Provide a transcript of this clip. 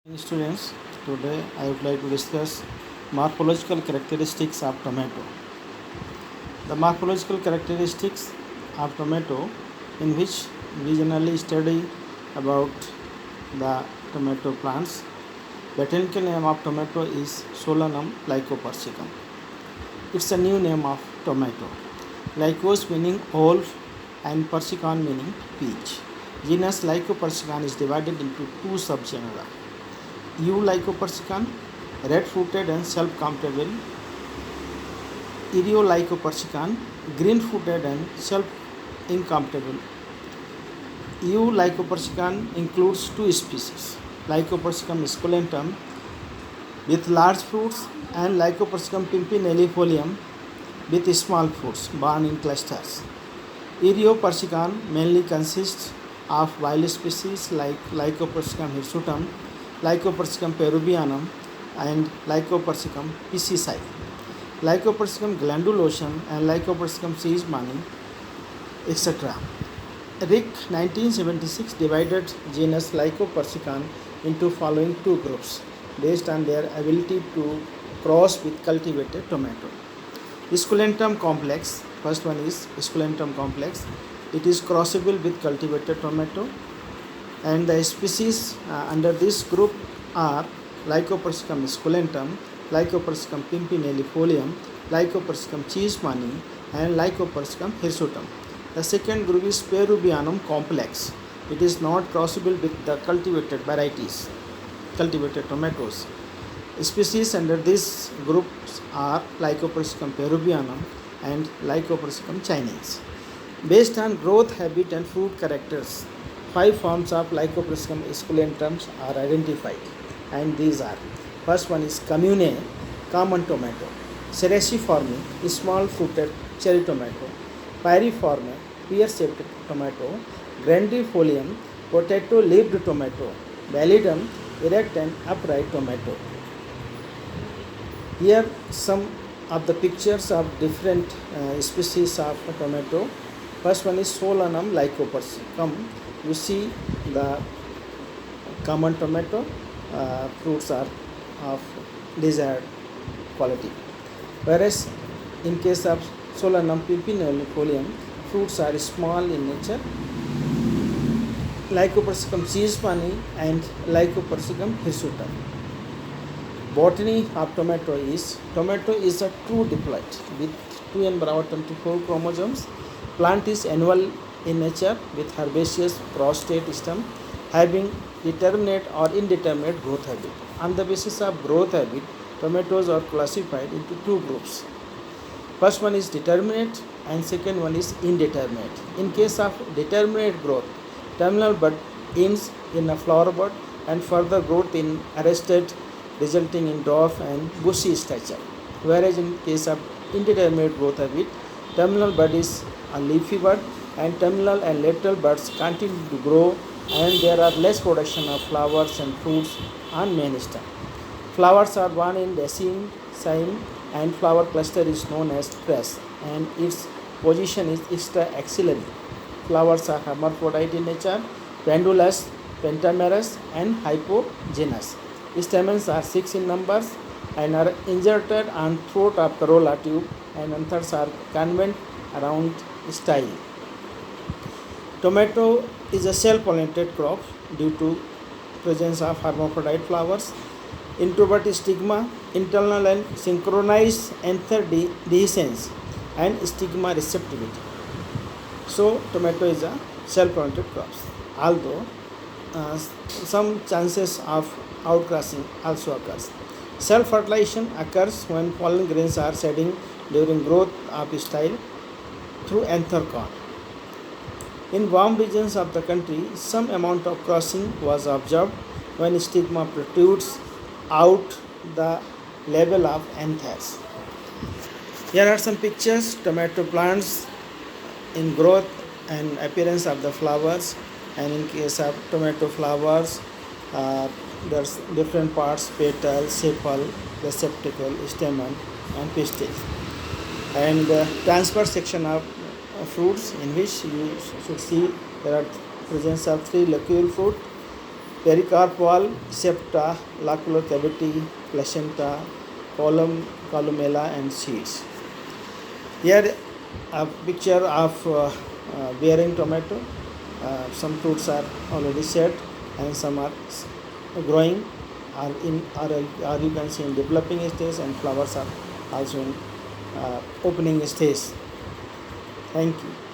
Students, today I would like to discuss morphological characteristics of tomato. The morphological characteristics of tomato, in which we generally study about the tomato plants. Botanical name of tomato is Solanum lycopersicum. It's a new name of tomato. Lycos meaning whole and persicon meaning peach. Genus Lycopersicon is divided into two subgenera. Eulycopersicon, red-footed and self-compatible. Eriolycopersicon, green-footed and self-incompatible. Eulycopersicon includes two species, Lycopersicum esculentum with large fruits and Lycopersicum pimpinellifolium with small fruits borne in clusters. Eriopersicon mainly consists of wild species like Lycopersicum hirsutum, Lycopersicum peruvianum, and Lycopersicum piscicide, Lycopersicum glandulosum, and Lycopersicum seismani, etc. Rick 1976 divided genus Lycopersicon into following two groups based on their ability to cross with cultivated tomato. Esculentum complex, first one is Esculentum complex. It is crossable with cultivated tomato, and the species under this group are Lycopersicum esculentum, Lycopersicum pimpinellifolium, Lycopersicum cheesemani, and Lycopersicum hirsutum. The second group is Peruvianum complex. It is not crossable with the cultivated varieties, cultivated tomatoes. Species under this group are Lycopersicum peruvianum and Lycopersicum chinense. Based on growth habit and fruit characters, 5 forms of Lycopersicum esculentums are identified, and these are: first one is commune, common tomato; cereciforme, small fruited cherry tomato; pyriforme, pear-shaped tomato; grandifolium, potato-leaved tomato; validum, erect and upright tomato. Here some of the pictures of different species of tomato. First one is Solanum lycopersicum. You see the common tomato fruits are of desired quality, whereas in case of Solanum pimpinellifolium, fruits are small in nature. Lycopersicum seesmani and Lycopersicum hirsutum. Botany of tomato is a true diploid with 2n bravo 24 chromosomes. Plant is annual in nature with herbaceous prostrate stem having determinate or indeterminate growth habit. On the basis of growth habit, tomatoes are classified into two groups. First one is determinate and second one is indeterminate. In case of determinate growth, terminal bud ends in a flower bud and further growth in arrested, resulting in dwarf and bushy stature. Whereas in case of indeterminate growth habit, terminal bud is a leafy bud and terminal and lateral buds continue to grow, and there are less production of flowers and fruits on main stem. Flowers are borne in raceme cyme and flower cluster is known as press, and its position is extra-axillary. Flowers are hermaphrodite in nature, pendulous, pentamerous and hypogynous. Stamens are 6 in numbers and are inserted on throat of corolla tube, and anthers are convent around style. Tomato is a self-pollinated crop due to presence of hermaphrodite flowers. Introvert stigma, internal and synchronized anther dehiscence, and stigma receptivity. So tomato is a self-pollinated crop, although some chances of outcrossing also occurs. Self-fertilization occurs when pollen grains are shedding during growth of style through anther corm. In warm regions of the country, some amount of crossing was observed when stigma protrudes out the level of anthers. Here are some pictures: tomato plants in growth and appearance of the flowers. And in case of tomato flowers, there's different parts: petal, sepal, receptacle, stamen and pistil. And transverse section of fruits, in which you should see there are presence of 3 locuule fruit pericarp wall, septa, locular cavity, placenta, column, columella, and seeds. Here a picture of bearing tomato. Some fruits are already set and some are growing, or you can see in developing stage, and flowers are also in opening stage. Thank you.